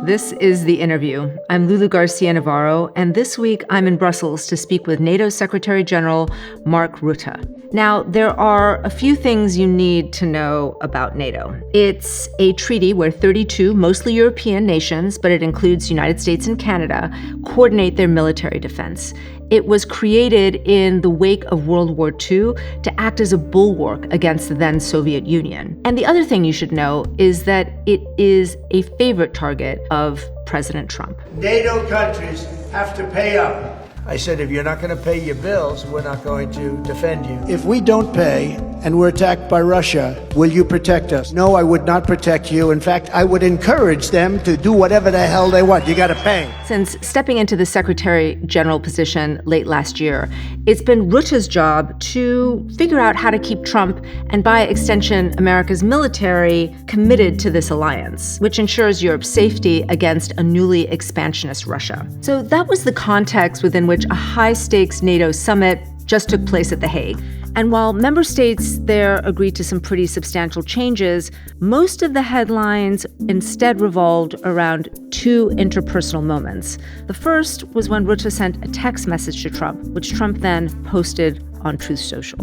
This is The Interview. I'm Lulu Garcia-Navarro, and this week I'm in Brussels to speak with NATO Secretary General Mark Rutte. Now, there are a few things you need to know about NATO. It's a treaty where 32, mostly European nations, but it includes United States and Canada, coordinate their military defense. It was created in the wake of World War II to act as a bulwark against the then Soviet Union. And the other thing you should know is that it is a favorite target of President Trump. NATO countries have to pay up. I said, if you're not going to pay your bills, we're not going to defend you. If we don't pay and we're attacked by Russia, will you protect us? No, I would not protect you. In fact, I would encourage them to do whatever the hell they want. You got to pay. Since stepping into the Secretary General position late last year, it's been Rutte's job to figure out how to keep Trump, and by extension, America's military, committed to this alliance, which ensures Europe's safety against a newly expansionist Russia. So that was the context within which a high-stakes NATO summit just took place at The Hague. And while member states there agreed to some pretty substantial changes, most of the headlines instead revolved around two interpersonal moments. The first was when Rutte sent a text message to Trump, which Trump then posted on Truth Social.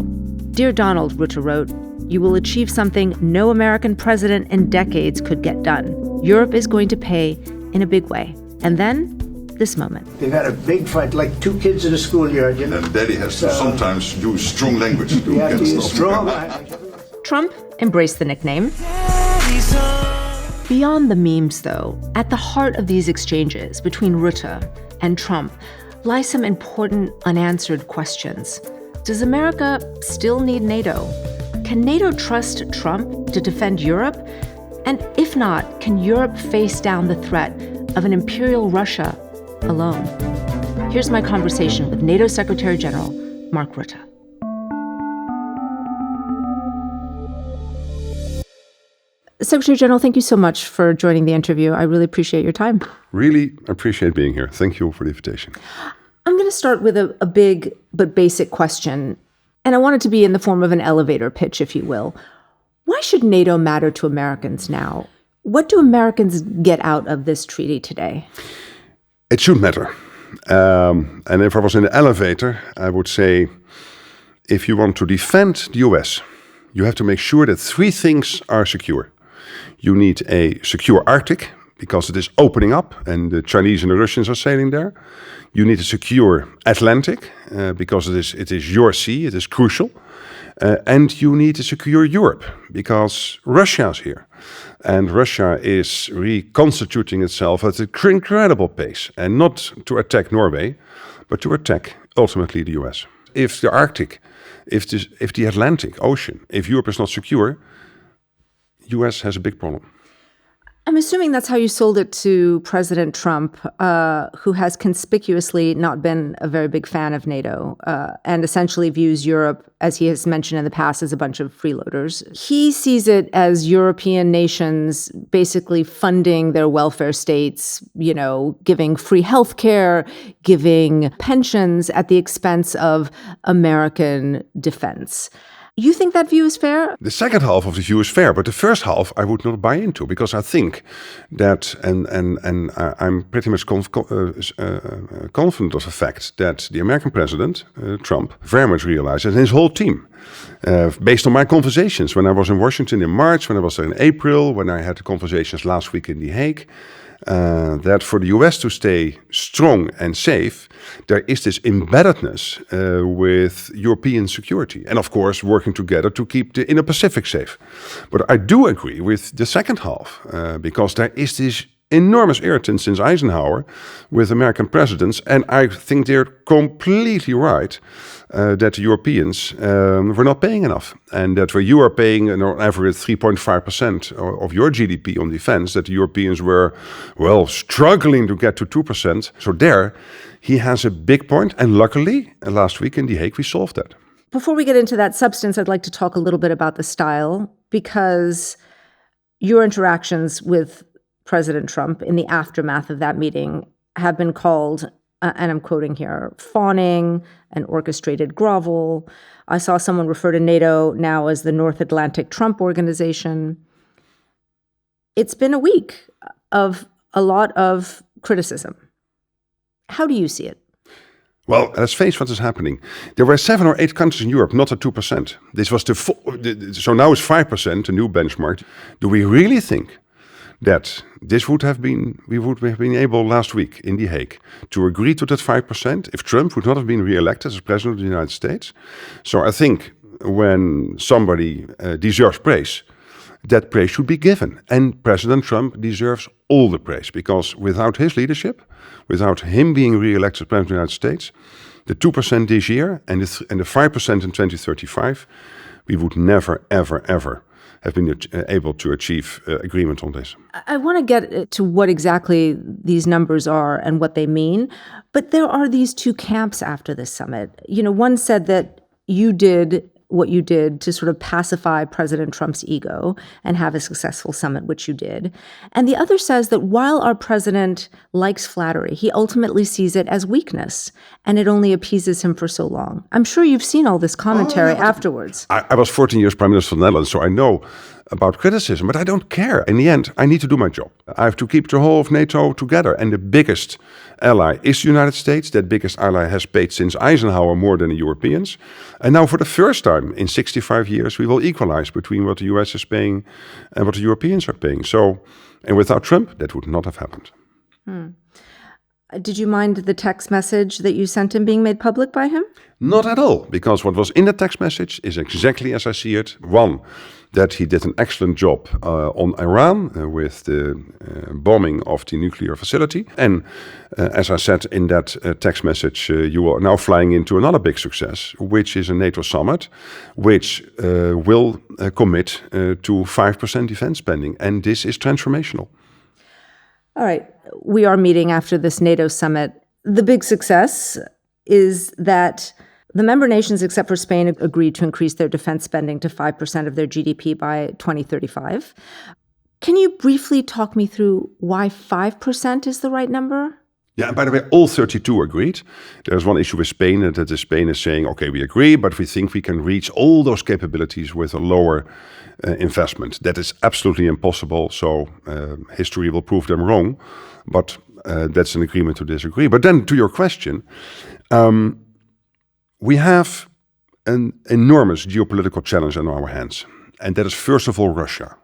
"Dear Donald," Rutte wrote, "you will achieve something no American president in decades could get done. Europe is going to pay in a big way." And then this moment. They've had a big fight, like two kids in a schoolyard, you know. And Daddy has to sometimes use strong language to have to use strong Trump embraced the nickname. Beyond the memes, though, at the heart of these exchanges between Rutte and Trump lie some important unanswered questions. Does America still need NATO? Can NATO trust Trump to defend Europe? And if not, can Europe face down the threat of an imperial Russia alone? Here's my conversation with NATO Secretary General Mark Rutte. Secretary General, thank you so much for joining the interview. I really appreciate your time. Really appreciate being here. Thank you for the invitation. I'm going to start with a big but basic question, and I want it to be in the form of an elevator pitch, if you will. Why should NATO matter to Americans now? What do Americans get out of this treaty today? It should matter. And if I was in the elevator, I would say, if you want to defend the US, you have to make sure that three things are secure. You need a secure Arctic, because it is opening up, and the Chinese and the Russians are sailing there. You need a secure Atlantic, because it is your sea, it is crucial. And you need to secure Europe, because Russia is here. And Russia is reconstituting itself at an incredible pace, and not to attack Norway, but to attack ultimately the US. If the Arctic, if the Atlantic Ocean, if Europe is not secure, US has a big problem. I'm assuming that's how you sold it to President Trump, who has conspicuously not been a very big fan of NATO, and essentially views Europe, as he has mentioned in the past, as a bunch of freeloaders. He sees it as European nations basically funding their welfare states, giving free health care, giving pensions at the expense of American defense. You think that view is fair? The second half of the view is fair, but the first half I would not buy into, because I think that, and I'm pretty much confident of the fact that the American president, Trump, very much realizes, and his whole team, based on my conversations when I was in Washington in March, when I was there in April, when I had the conversations last week in The Hague, that for the US to stay strong and safe, there is this embeddedness with European security. And of course, working together to keep the Indo-Pacific safe. But I do agree with the second half, because there is this enormous irritant since Eisenhower with American presidents. And I think they're completely right that the Europeans were not paying enough. And that where you are paying on average 3.5% of your GDP on defense, that the Europeans were, struggling to get to 2%. So there, he has a big point. And luckily, last week in The Hague, we solved that. Before we get into that substance, I'd like to talk a little bit about the style, because your interactions with President Trump in the aftermath of that meeting have been called, and I'm quoting here, fawning and orchestrated grovel. I saw someone refer to NATO now as the North Atlantic Trump Organization. It's been a week of a lot of criticism. How do you see it? Well, let's face what is happening. There were 7 or 8 countries in Europe not at 2%. This was so now it's 5%, the new benchmark. Do we really think that we would have been able last week in The Hague to agree to that 5% if Trump would not have been re-elected as President of the United States? So I think when somebody deserves praise, that praise should be given. And President Trump deserves all the praise, because without his leadership, without him being re-elected as President of the United States, the 2% this year and the 5% in 2035, we would never, ever, ever have been able to achieve agreement on this. I want to get to what exactly these numbers are and what they mean, but there are these two camps after this summit. You know, one said that you did what you did to sort of pacify President Trump's ego and have a successful summit, which you did. And the other says that while our president likes flattery, he ultimately sees it as weakness, and it only appeases him for so long. I'm sure you've seen all this commentary afterwards. I was 14 years Prime Minister of the Netherlands, so I know about criticism, but I don't care. In the end, I need to do my job. I have to keep the whole of NATO together, and the biggest ally is the United States. That biggest ally has paid since Eisenhower more than the Europeans. And now for the first time in 65 years, we will equalize between what the US is paying and what the Europeans are paying. So, and without Trump, that would not have happened. Did you mind the text message that you sent him being made public by him? Not at all, because what was in the text message is exactly as I see it. One, that he did an excellent job on Iran with the bombing of the nuclear facility. And as I said in that text message, you are now flying into another big success, which is a NATO summit, which will commit to 5% defense spending. And this is transformational. All right. We are meeting after this NATO summit. The big success is that the member nations, except for Spain, agreed to increase their defense spending to 5% of their GDP by 2035. Can you briefly talk me through why 5% is the right number? Yeah, and by the way, all 32 agreed. There's one issue with Spain, that Spain is saying, okay, we agree, but we think we can reach all those capabilities with a lower investment. That is absolutely impossible, so history will prove them wrong, but that's an agreement to disagree. But then to your question, we have an enormous geopolitical challenge on our hands, and that is first of all Russia,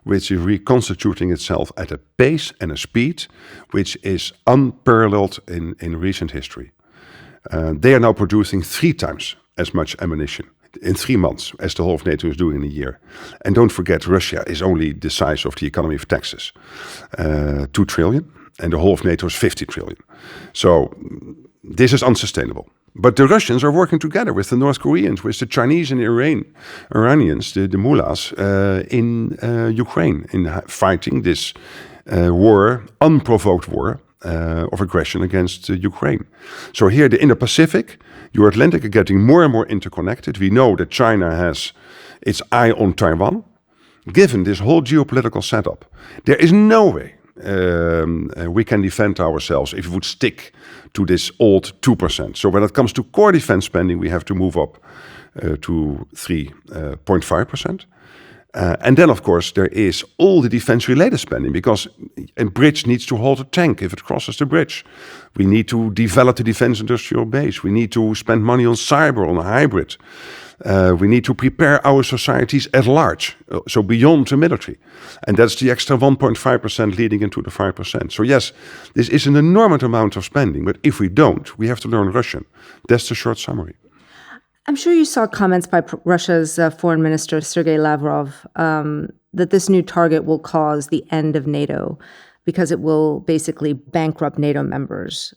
which is reconstituting itself at a pace and a speed which is unparalleled in recent history. They are now producing 3 times as much ammunition in 3 months as the whole of NATO is doing in a year. And don't forget, Russia is only the size of the economy of Texas, 2 trillion, and the whole of NATO is 50 trillion. So this is unsustainable. But the Russians are working together with the North Koreans, with the Chinese and the Iranians, the mullahs, in Ukraine, in fighting this war, unprovoked war of aggression against Ukraine. So here, the Indo-Pacific, the Atlantic are getting more and more interconnected. We know that China has its eye on Taiwan. Given this whole geopolitical setup, there is no way we can defend ourselves if we would stick to this old 2%. So when it comes to core defense spending, we have to move up to 3.5%. And then, of course, there is all the defense-related spending, because a bridge needs to hold a tank if it crosses the bridge. We need to develop the defense industrial base. We need to spend money on cyber, on a hybrid. We need to prepare our societies at large, so beyond the military. And that's the extra 1.5% leading into the 5%. So yes, this is an enormous amount of spending, but if we don't, we have to learn Russian. That's the short summary. I'm sure you saw comments by Russia's foreign minister, Sergei Lavrov, that this new target will cause the end of NATO because it will basically bankrupt NATO members.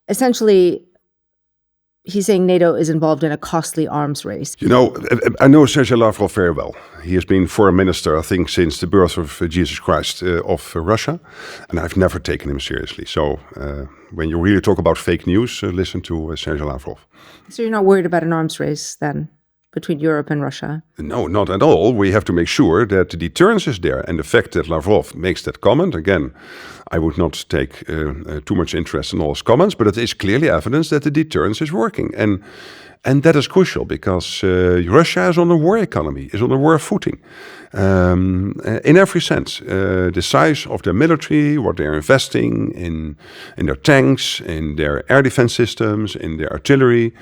Essentially, he's saying NATO is involved in a costly arms race. You know, I know Sergei Lavrov very well. He has been foreign minister, I think, since the birth of Jesus Christ of Russia. And I've never taken him seriously. So when you really talk about fake news, listen to Sergei Lavrov. So you're not worried about an arms race then between Europe and Russia? No, not at all. We have to make sure that the deterrence is there. And the fact that Lavrov makes that comment, again, I would not take too much interest in all his comments, but it is clearly evidence that the deterrence is working. And And that is crucial because Russia is on a war economy, is on a war footing. In every sense, the size of their military, what they're investing in their tanks, in their air defense systems, in their artillery,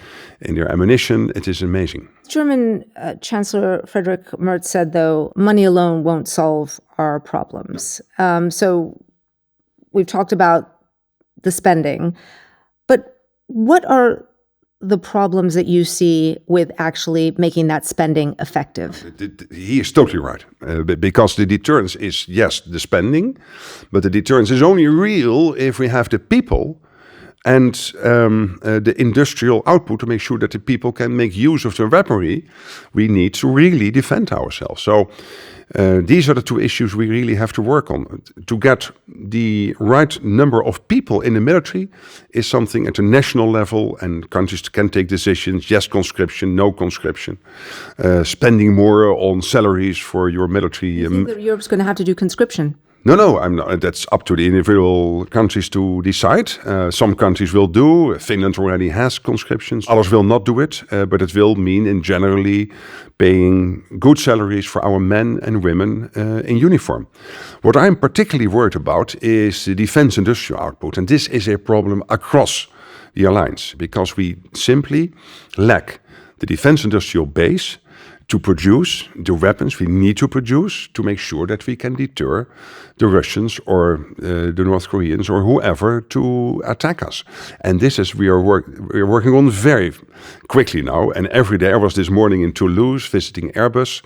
in their ammunition, it is amazing. German Chancellor Friedrich Merz said, though, money alone won't solve our problems. So we've talked about the spending, but what are the problems that you see with actually making that spending effective? He is totally right. Because the deterrence is, yes, the spending, but the deterrence is only real if we have the people and the industrial output to make sure that the people can make use of the weaponry we need to really defend ourselves. So these are the two issues we really have to work on. To get the right number of people in the military is something at the national level, and countries can take decisions, yes conscription, no conscription, spending more on salaries for your military. You think that Europe's going to have to do conscription? No, I'm not. That's up to the individual countries to decide. Some countries will do. Finland already has conscriptions. Others will not do it, but it will mean in generally paying good salaries for our men and women in uniform. What I'm particularly worried about is the defense industrial output, and this is a problem across the alliance because we simply lack the defense industrial base to produce the weapons we need to produce to make sure that we can deter the Russians or the North Koreans or whoever to attack us. And this is we are working on very quickly now. And every day, I was this morning in Toulouse visiting Airbus.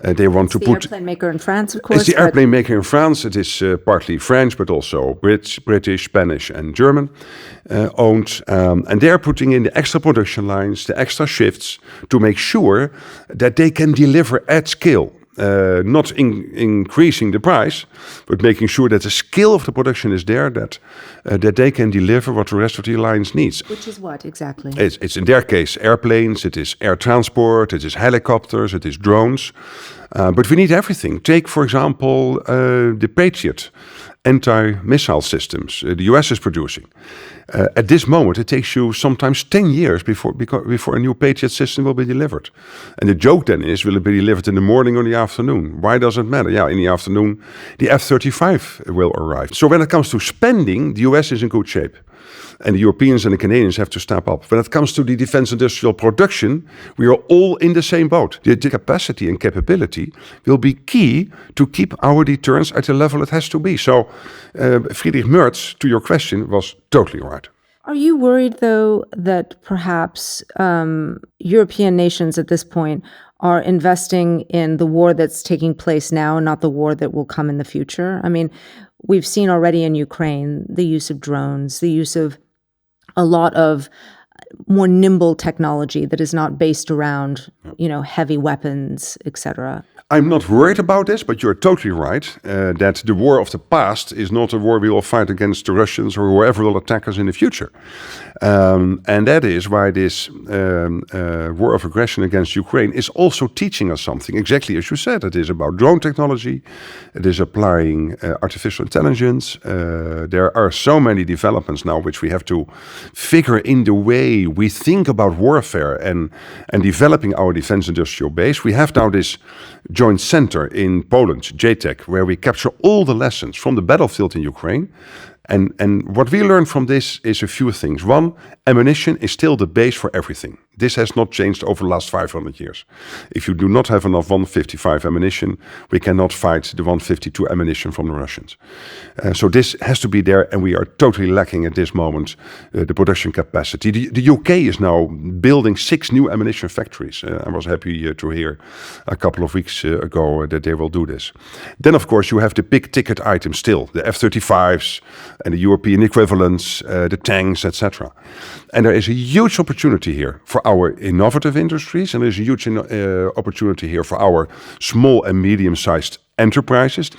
They want to put the airplane maker in France, of course. It's the airplane maker in France. It is partly French, but also British, Spanish, and German owned. And they are putting in the extra production lines, the extra shifts to make sure that they can deliver at scale. Not increasing the price, but making sure that the scale of the production is there, that they can deliver what the rest of the alliance needs. Which is what exactly? It's in their case airplanes, it is air transport, it is helicopters, it is drones. But we need everything. Take, for example, the Patriot anti-missile systems the US is producing. At this moment, it takes you sometimes 10 years before a new Patriot system will be delivered. And the joke then is, will it be delivered in the morning or the afternoon? Why does it matter? Yeah, in the afternoon, the F-35 will arrive. So when it comes to spending, the US is in good shape. And the Europeans and the Canadians have to step up. When it comes to the defense industrial production, we are all in the same boat. The capacity and capability will be key to keep our deterrence at the level it has to be. So Friedrich Merz, to your question, was totally right. Are you worried, though, that perhaps European nations at this point are investing in the war that's taking place now, not the war that will come in the future? I mean, we've seen already in Ukraine the use of drones, the use of a lot of more nimble technology that is not based around, heavy weapons, etc. I'm not worried about this, but you're totally right that the war of the past is not a war we will fight against the Russians or whoever will attack us in the future. And that is why this war of aggression against Ukraine is also teaching us something, exactly as you said. It is about drone technology, it is applying artificial intelligence. There are so many developments now which we have to figure in the way we think about warfare and developing our defense industrial base. We have now this joint center in Poland, JTEC, where we capture all the lessons from the battlefield in Ukraine. And what we learned from this is a few things. One, ammunition is still the base for everything. This has not changed over the last 500 years. If you do not have enough 155 ammunition, we cannot fight the 152 ammunition from the Russians. So this has to be there, and we are totally lacking at this moment the production capacity. The UK is now building 6 new ammunition factories. I was happy to hear a couple of weeks ago that they will do this. Then, of course, you have the big ticket items still, the F-35s and the European equivalents, the tanks, etc. And there is a huge opportunity here for our innovative industries, and there's a huge opportunity here for our small and medium-sized enterprises.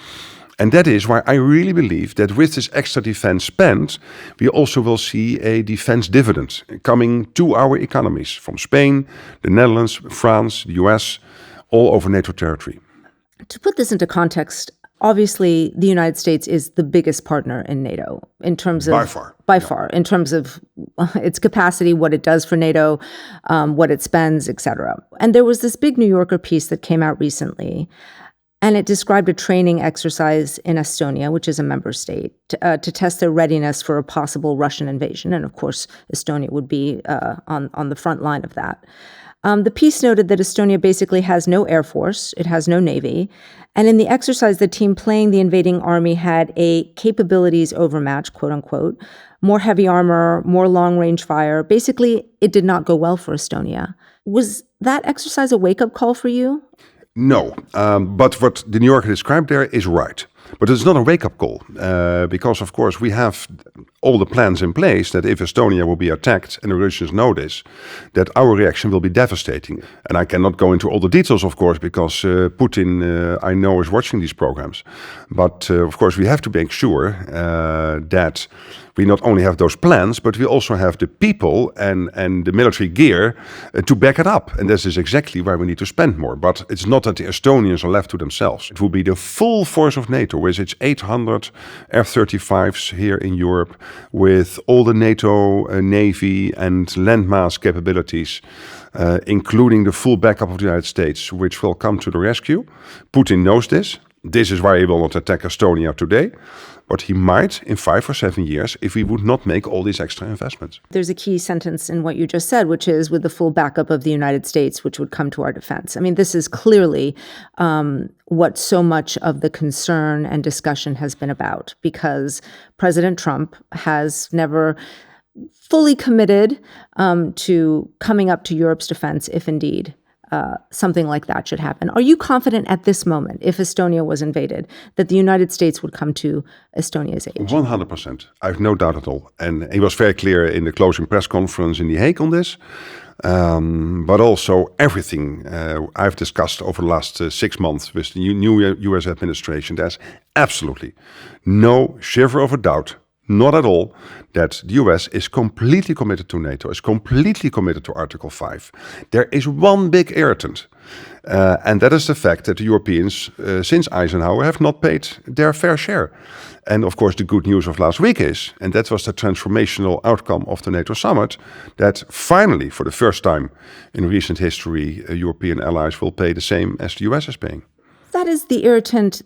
And that is why I really believe that with this extra defense spend, we also will see a defense dividend coming to our economies from Spain, the Netherlands, France, the US, all over NATO territory. To put this into context, obviously the United States is the biggest partner in NATO in terms of by far in terms of its capacity, what it does for NATO, what it spends, etc. And there was this big New Yorker piece that came out recently, and it described a training exercise in Estonia, which is a member state, to test their readiness for a possible Russian invasion. And of course, Estonia would be on the front line of that. The piece noted that Estonia basically has no air force, it has no navy, and in the exercise, the team playing the invading army had a capabilities overmatch, quote unquote, more heavy armor, more long-range fire. Basically, it did not go well for Estonia. Was that exercise a wake-up call for you? No, but what the New Yorker described there is right. But it's not a wake-up call, because, of course, we have all the plans in place that if Estonia will be attacked, and the Russians know this, that our reaction will be devastating. And I cannot go into all the details, of course, because Putin, I know, is watching these programs. But, of course, we have to make sure that we not only have those plans, but we also have the people and the military gear to back it up. And this is exactly where we need to spend more. But it's not that the Estonians are left to themselves. It will be the full force of NATO, with its 800 F-35s here in Europe, with all the NATO Navy and landmass capabilities, including the full backup of the United States, which will come to the rescue. Putin knows this. This is why he will not attack Estonia today. But he might in 5 or 7 years if we would not make all these extra investments. There's a key sentence in what you just said, which is with the full backup of the United States, which would come to our defense. I mean, this is clearly what so much of the concern and discussion has been about, because President Trump has never fully committed to coming up to Europe's defense if indeed something like that should happen. Are you confident at this moment, if Estonia was invaded, that the United States would come to Estonia's aid? 100%. I have no doubt at all. And he was very clear in the closing press conference in The Hague on this. But also everything I've discussed over the last 6 months with the new US administration, there's absolutely no shiver of a doubt, not at all, that the US is completely committed to NATO, is completely committed to Article 5. There is one big irritant, and that is the fact that the Europeans, since Eisenhower, have not paid their fair share. And of course, the good news of last week is, and that was the transformational outcome of the NATO summit, that finally, for the first time in recent history, European allies will pay the same as the US is paying. That is the irritant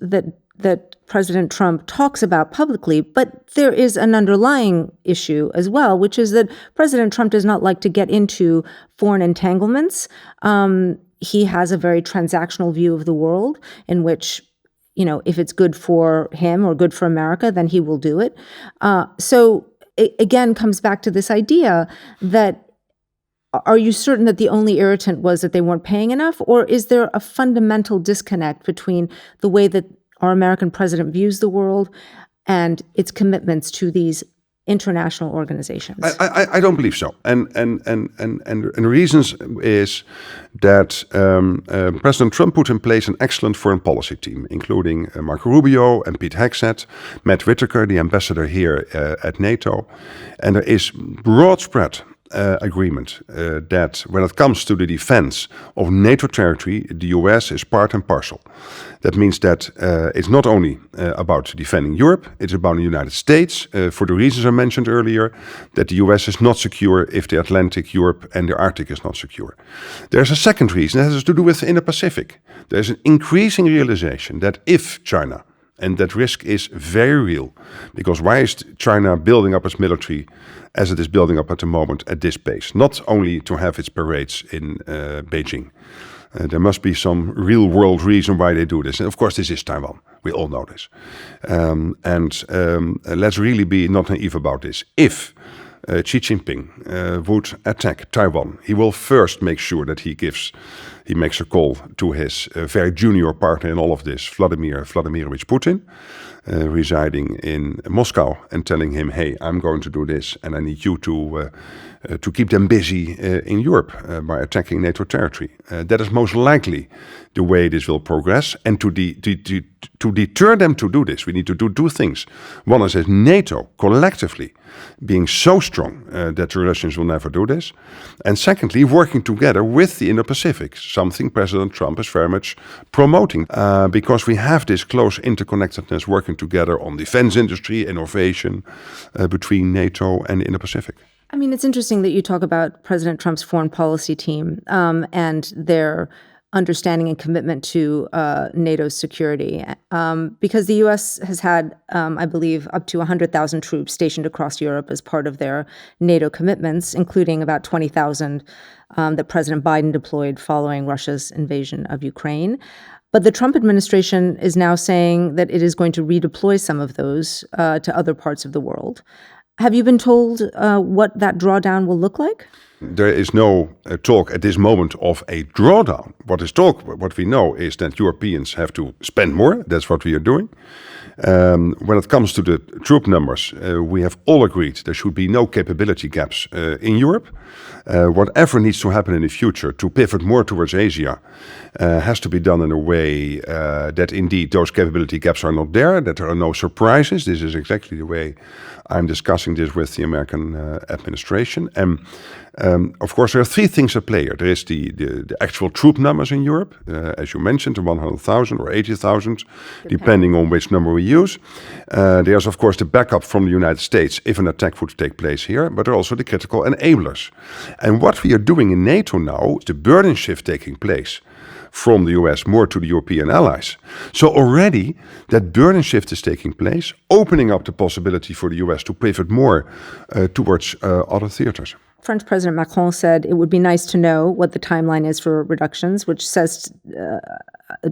that President Trump talks about publicly, but there is an underlying issue as well, which is that President Trump does not like to get into foreign entanglements. He has a very transactional view of the world in which, you know, if it's good for him or good for America, then he will do it. So it again comes back to this idea that, are you certain that the only irritant was that they weren't paying enough? Or is there a fundamental disconnect between the way that our American president views the world and its commitments to these international organizations? I don't believe so. And the reasons is that President Trump put in place an excellent foreign policy team, including Marco Rubio and Pete Hegseth, Matt Whitaker, the ambassador here at NATO. And there is broad spread agreement that when it comes to the defense of NATO territory, the US is part and parcel. That means that it's not only about defending Europe, it's about the United States, for the reasons I mentioned earlier, that the US is not secure if the Atlantic, Europe and the Arctic is not secure. There's a second reason that has to do with the Indo-Pacific. There's an increasing realization that if China, and that risk is very real, because why is China building up its military as it is building up at the moment at this pace? Not only to have its parades in Beijing. There must be some real world reason why they do this. And of course, this is Taiwan. We all know this. Let's really be not naive about this. If Xi Jinping would attack Taiwan, he will first make sure that he makes a call to his very junior partner in all of this, Vladimir Vladimirovich Putin, residing in Moscow, and telling him, hey, I'm going to do this, and I need you to keep them busy in Europe by attacking NATO territory. That is most likely the way this will progress. And to to deter them to do this, we need to do two things. One is as NATO collectively being so strong that the Russians will never do this. And secondly, working together with the Indo-Pacific, something President Trump is very much promoting, because we have this close interconnectedness working together on defense industry, innovation between NATO and the Indo-Pacific. I mean, it's interesting that you talk about President Trump's foreign policy team and their understanding and commitment to NATO's security, because the U.S. has had, I believe, up to 100,000 troops stationed across Europe as part of their NATO commitments, including about 20,000 that President Biden deployed following Russia's invasion of Ukraine. But the Trump administration is now saying that it is going to redeploy some of those to other parts of the world. Have you been told what that drawdown will look like? There is no talk at this moment of a drawdown. What we know is that Europeans have to spend more. That's what we are doing. When it comes to the troop numbers, we have all agreed there should be no capability gaps in Europe. Whatever needs to happen in the future to pivot more towards Asia has to be done in a way that indeed those capability gaps are not there, that there are no surprises. This is exactly the way I'm discussing this with the American administration. And of course, there are three things at play here. There is the actual troop numbers in Europe, as you mentioned, the 100,000 or 80,000, depending on which number we use. There's, of course, the backup from the United States if an attack would take place here, but there are also the critical enablers. And what we are doing in NATO now is the burden shift taking place from the US more to the European allies. So already that burden shift is taking place, opening up the possibility for the US to pivot more towards other theaters. French President Macron said it would be nice to know what the timeline is for reductions, which says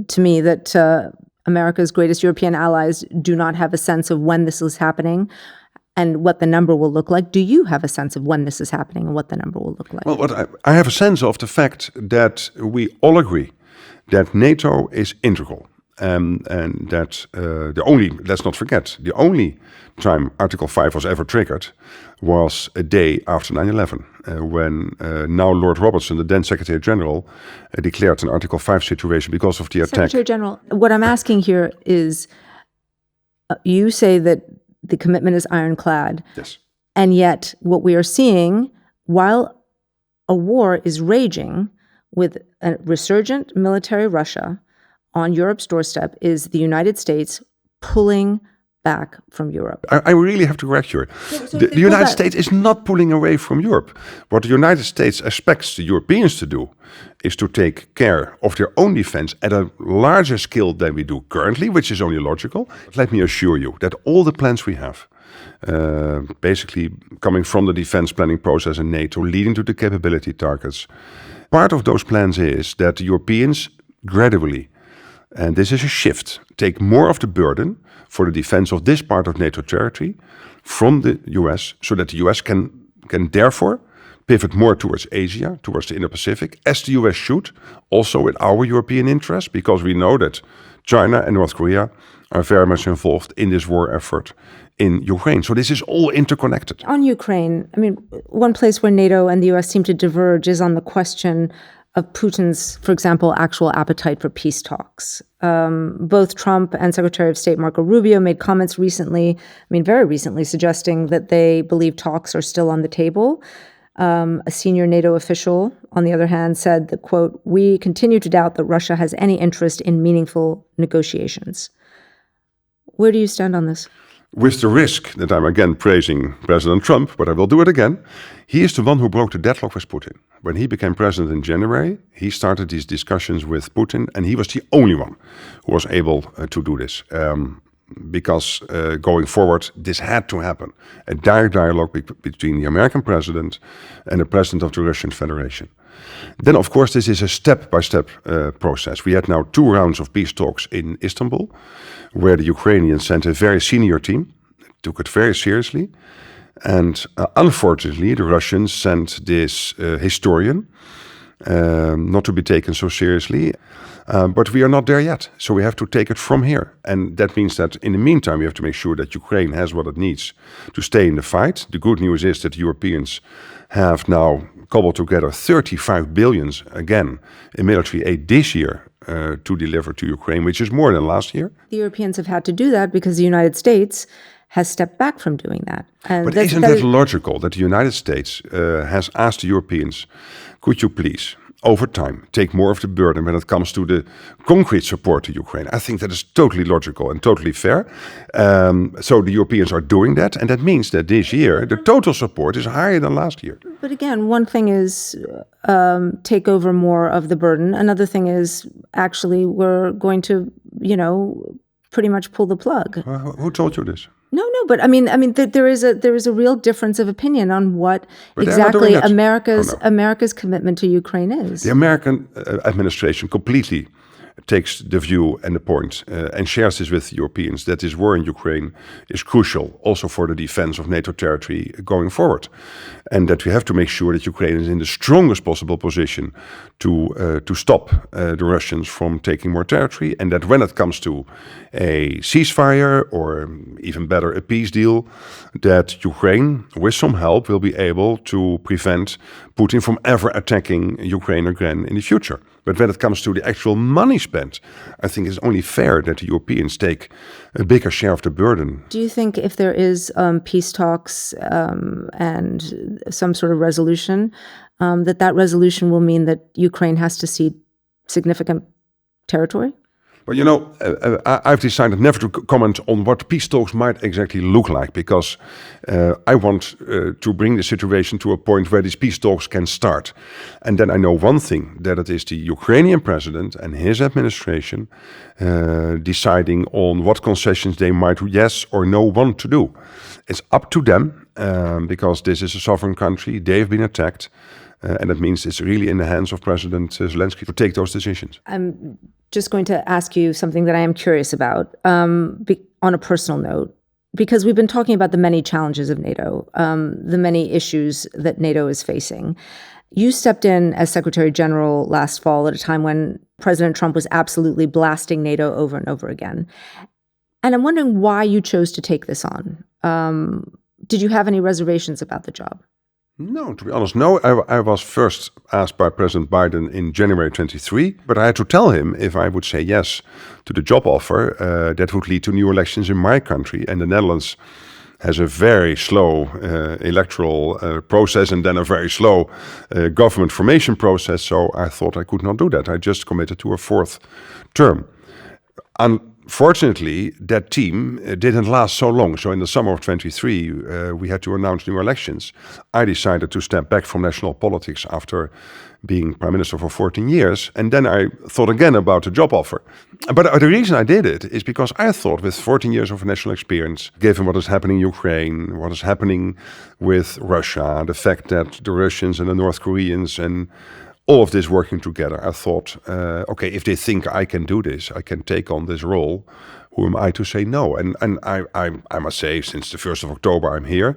to me that America's greatest European allies do not have a sense of when this is happening and what the number will look like. Do you have a sense of when this is happening and what the number will look like? Well, I have a sense of the fact that we all agree that NATO is integral. And that let's not forget, the only time Article 5 was ever triggered was a day after 9/11, when now Lord Robertson, the then Secretary General, declared an Article 5 situation because of the attack. Secretary General, what I'm asking here is, you say that the commitment is ironclad. Yes. And yet what we are seeing, while a war is raging with a resurgent military Russia on Europe's doorstep, is the United States pulling back from Europe. I really have to correct you. The United States is not pulling away from Europe. What the United States expects the Europeans to do is to take care of their own defense at a larger scale than we do currently, which is only logical. But let me assure you that all the plans we have, basically coming from the defense planning process in NATO, leading to the capability targets, part of those plans is that the Europeans gradually, and this is a shift, take more of the burden for the defense of this part of NATO territory from the US, so that the US can therefore pivot more towards Asia, towards the Indo-Pacific, as the US should, also in our European interest, because we know that China and North Korea are very much involved in this war effort in Ukraine. So this is all interconnected. On Ukraine, I mean, one place where NATO and the US seem to diverge is on the question of Putin's, for example, actual appetite for peace talks. Both Trump and Secretary of State Marco Rubio made comments recently, very recently, suggesting that they believe talks are still on the table. A senior NATO official, on the other hand, said that, quote, "We continue to doubt that Russia has any interest in meaningful negotiations." Where do you stand on this? With the risk that I'm again praising President Trump, but I will do it again, he is the one who broke the deadlock with Putin. When he became president in January, he started these discussions with Putin, and he was the only one who was able to do this. Because going forward, this had to happen. A direct dialogue between the American president and the president of the Russian Federation. Then, of course, this is a step-by-step process. We had now 2 rounds of peace talks in Istanbul, where the Ukrainians sent a very senior team, took it very seriously. And unfortunately, the Russians sent this historian, not to be taken so seriously. But we are not there yet, so we have to take it from here. And that means that in the meantime, we have to make sure that Ukraine has what it needs to stay in the fight. The good news is that Europeans have now cobbled together 35 billion again in military aid this year to deliver to Ukraine, which is more than last year. The Europeans have had to do that because the United States has stepped back from doing that. And but isn't that logical that the United States has asked the Europeans, could you please, over time, take more of the burden when it comes to the concrete support to Ukraine? I think that is totally logical and totally fair. So the Europeans are doing that, and that means that this year the total support is higher than last year. But again, one thing is take over more of the burden. Another thing is actually we're going to, pretty much pull the plug. Who told you this? No, but I mean, there is a real difference of opinion on what But exactly America's commitment to Ukraine is. The American administration completely takes the view and the point and shares this with Europeans that this war in Ukraine is crucial also for the defense of NATO territory going forward, and that we have to make sure that Ukraine is in the strongest possible position to stop the Russians from taking more territory, and that when it comes to a ceasefire or even better a peace deal, that Ukraine with some help will be able to prevent Putin from ever attacking Ukraine again in the future. But when it comes to the actual money spent, I think it's only fair that the Europeans take a bigger share of the burden. Do you think if there is peace talks and some sort of resolution, that resolution will mean that Ukraine has to cede significant territory? Well, I've decided never to comment on what peace talks might exactly look like, because I want to bring the situation to a point where these peace talks can start. And then I know one thing, that it is the Ukrainian president and his administration deciding on what concessions they might yes or no want to do. It's up to them, because this is a sovereign country, they've been attacked. And that means it's really in the hands of President Zelensky to take those decisions. I'm just going to ask you something that I am curious about on a personal note, because we've been talking about the many challenges of NATO, the many issues that NATO is facing. You stepped in as Secretary General last fall at a time when President Trump was absolutely blasting NATO over and over again. And I'm wondering why you chose to take this on. Did you have any reservations about the job? No, to be honest, no. I was first asked by President Biden in January 23, but I had to tell him if I would say yes to the job offer, that would lead to new elections in my country. And the Netherlands has a very slow electoral process and then a very slow government formation process. So I thought I could not do that. I just committed to a fourth term. Unfortunately, that team didn't last so long. So in the summer of 23, we had to announce new elections. I decided to step back from national politics after being prime minister for 14 years. And then I thought again about the job offer. But the reason I did it is because I thought with 14 years of national experience, given what is happening in Ukraine, what is happening with Russia, the fact that the Russians and the North Koreans and all of this working together, I thought, okay, if they think I can do this, I can take on this role, who am I to say no? And I must say, since the 1st of October, I'm here.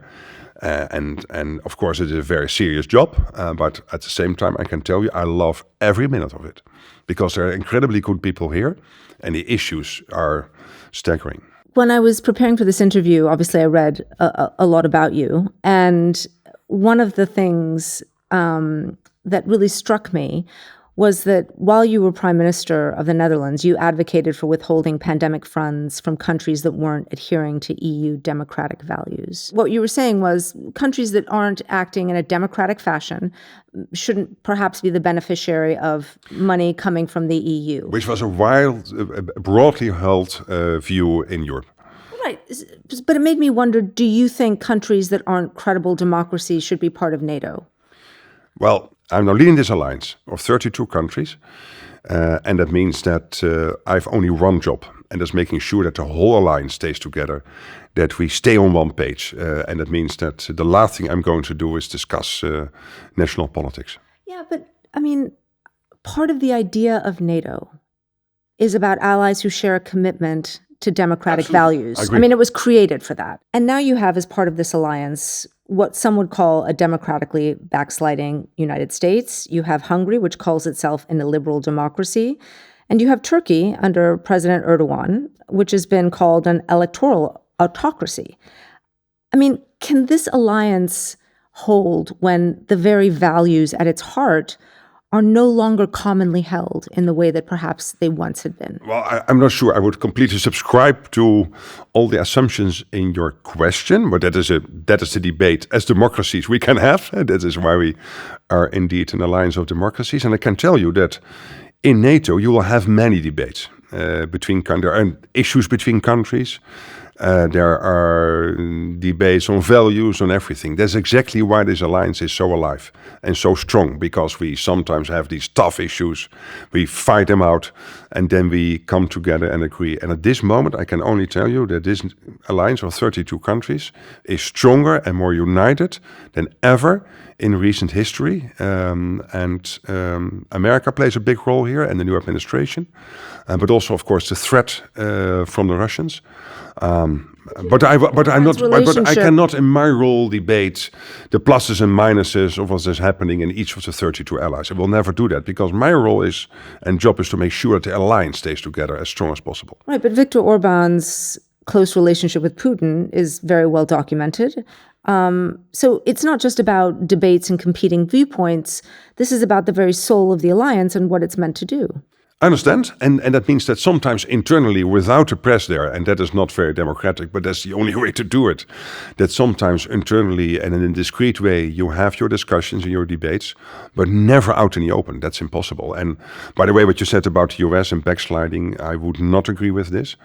And of course, it is a very serious job. But at the same time, I can tell you, I love every minute of it. Because there are incredibly good people here. And the issues are staggering. When I was preparing for this interview, obviously I read a lot about you. And one of the things that really struck me was that while you were Prime Minister of the Netherlands, you advocated for withholding pandemic funds from countries that weren't adhering to EU democratic values. What you were saying was countries that aren't acting in a democratic fashion shouldn't perhaps be the beneficiary of money coming from the EU. Which was a broadly held view in Europe. Right. But it made me wonder, do you think countries that aren't credible democracies should be part of NATO? Well, I'm now leading this alliance of 32 countries, and that means that I've only one job, and that's making sure that the whole alliance stays together, that we stay on one page, and that means that the last thing I'm going to do is discuss national politics. Yeah, but I mean, part of the idea of NATO is about allies who share a commitment to democratic values. I mean, it was created for that. And now you have, as part of this alliance, what some would call a democratically backsliding United States. You have Hungary, which calls itself an illiberal democracy. And you have Turkey under President Erdogan, which has been called an electoral autocracy. I mean, can this alliance hold when the very values at its heart are no longer commonly held in the way that perhaps they once had been? Well, I'm not sure I would completely subscribe to all the assumptions in your question, but that is a debate as democracies we can have. And that is why we are indeed an alliance of democracies. And I can tell you that in NATO, you will have many debates between countries, and issues between countries. There are debates on values, on everything. That's exactly why this alliance is so alive and so strong, because we sometimes have these tough issues, we fight them out, and then we come together and agree. And at this moment, I can only tell you that this alliance of 32 countries is stronger and more united than ever in recent history. America plays a big role here, and the new administration, but also, of course, the threat from the Russians. But I cannot, in my role, debate the pluses and minuses of what is happening in each of the 32 allies. I will never do that, because my role is and job is to make sure that the alliance stays together as strong as possible. Right, but Viktor Orban's close relationship with Putin is very well documented. So it's not just about debates and competing viewpoints. This is about the very soul of the alliance and what it's meant to do. I understand, and that means that sometimes internally, without the press there, and that is not very democratic, but that's the only way to do it, that sometimes internally and in a discreet way you have your discussions and your debates, but never out in the open. That's impossible. And by the way, what you said about the US and backsliding, I would not agree with this.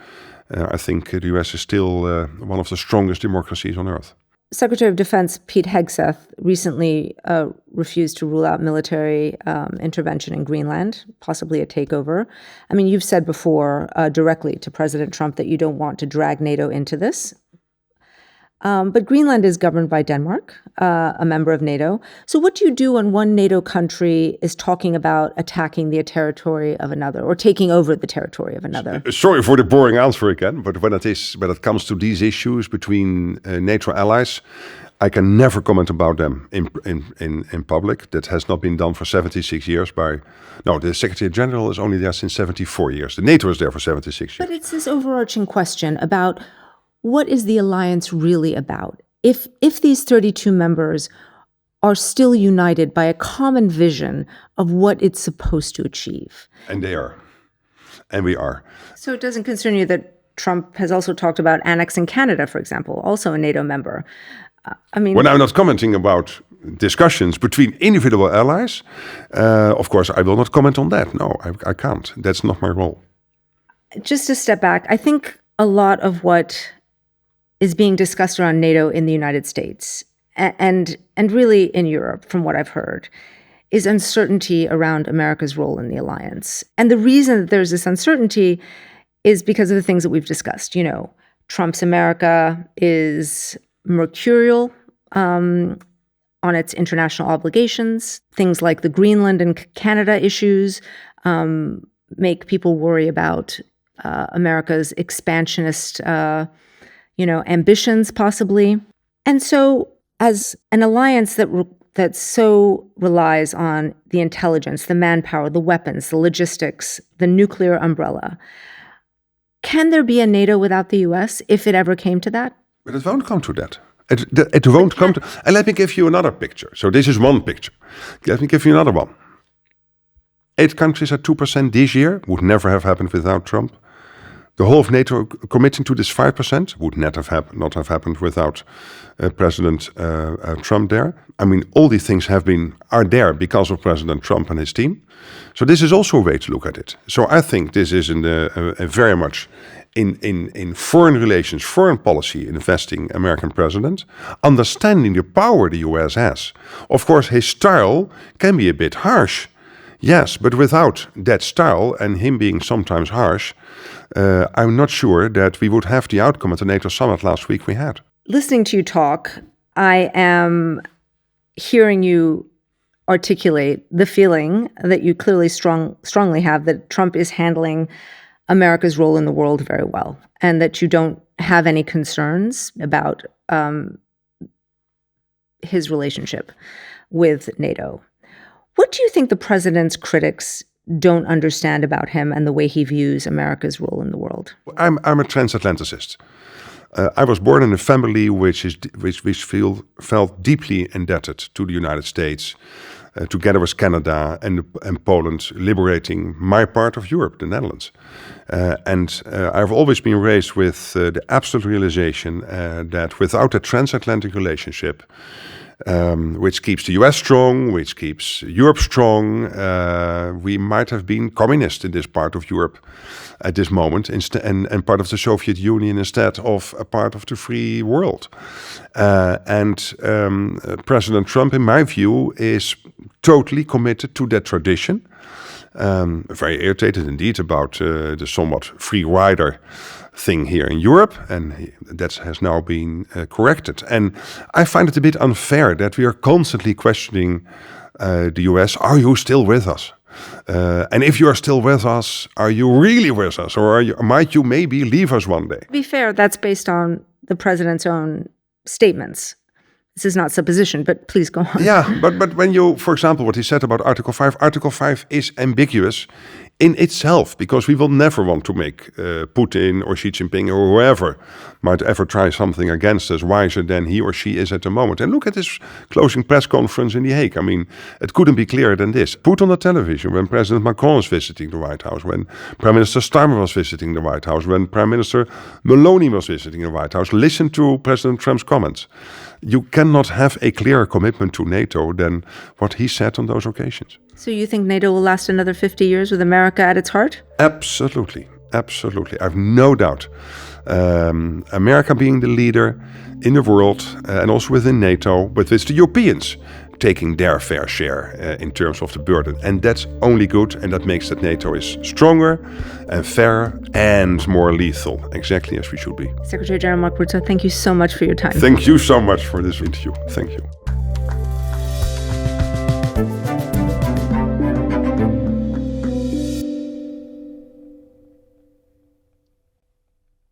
I think the US is still one of the strongest democracies on earth. Secretary of Defense Pete Hegseth recently refused to rule out military intervention in Greenland, possibly a takeover. I mean, you've said before directly to President Trump that you don't want to drag NATO into this. But Greenland is governed by Denmark, a member of NATO. So what do you do when one NATO country is talking about attacking the territory of another or taking over the territory of another? Sorry for the boring answer again, but when it comes to these issues between NATO allies, I can never comment about them in public. That has not been done for 76 years the Secretary General is only there since 74 years. The NATO is there for 76 years. But it's this overarching question about what is the alliance really about? If these 32 members are still united by a common vision of what it's supposed to achieve. And they are. And we are. So it doesn't concern you that Trump has also talked about annexing Canada, for example, also a NATO member. When I'm not commenting about discussions between individual allies, of course, I will not comment on that. No, I can't. That's not my role. Just to step back, I think a lot of what is being discussed around NATO in the United States and really in Europe, from what I've heard, is uncertainty around America's role in the alliance. And the reason that there's this uncertainty is because of the things that we've discussed. You know, Trump's America is mercurial on its international obligations. Things like the Greenland and Canada issues make people worry about America's expansionist ambitions, possibly. And so as an alliance that so relies on the intelligence, the manpower, the weapons, the logistics, the nuclear umbrella, can there be a NATO without the US if it ever came to that? But it won't come to that. It won't come to... And let me give you another picture. So this is one picture. Let me give you another one. 8 countries at 2% this year would never have happened without Trump. The whole of NATO committing to this 5% would not have happened without President Trump there. I mean, all these things are there because of President Trump and his team. So this is also a way to look at it. So I think this is a very much in foreign relations, foreign policy investing American president, understanding the power the US has. Of course, his style can be a bit harsh. Yes, but without that style and him being sometimes harsh, I'm not sure that we would have the outcome at the NATO summit last week we had. Listening to you talk, I am hearing you articulate the feeling that you clearly strongly have that Trump is handling America's role in the world very well, and that you don't have any concerns about his relationship with NATO. What do you think the president's critics don't understand about him and the way he views America's role in the world? I'm a transatlanticist. I was born in a family which felt deeply indebted to the United States, together with Canada and Poland, liberating my part of Europe, the Netherlands. I've always been raised with the absolute realization that without a transatlantic relationship, which keeps the US strong, which keeps Europe strong, we might have been communist in this part of Europe at this moment, and part of the Soviet Union instead of a part of the free world. President Trump, in my view, is totally committed to that tradition. Very irritated indeed about the somewhat free rider thing here in Europe, and that has now been corrected. And I find it a bit unfair that we are constantly questioning the US, are you still with us? And if you are still with us, are you really with us? Or might you maybe leave us one day? To be fair, that's based on the president's own statements. This is not supposition, but please go on. Yeah, but when you, for example, what he said about Article 5 is ambiguous in itself, because we will never want to make Putin or Xi Jinping or whoever might ever try something against us wiser than he or she is at the moment. And look at this closing press conference in The Hague. I mean, it couldn't be clearer than this. Put on the television when President Macron is visiting the White House, when Prime Minister Starmer was visiting the White House, when Prime Minister Meloni was visiting the White House. Listen to President Trump's comments. You cannot have a clearer commitment to NATO than what he said on those occasions. So you think NATO will last another 50 years with America at its heart? Absolutely. Absolutely. I have no doubt. America being the leader in the world and also within NATO, but with the Europeans taking their fair share in terms of the burden. And that's only good, and that makes that NATO is stronger and fairer and more lethal, exactly as we should be. Secretary General Mark Rutte, thank you so much for your time. Thank you so much for this interview. Thank you.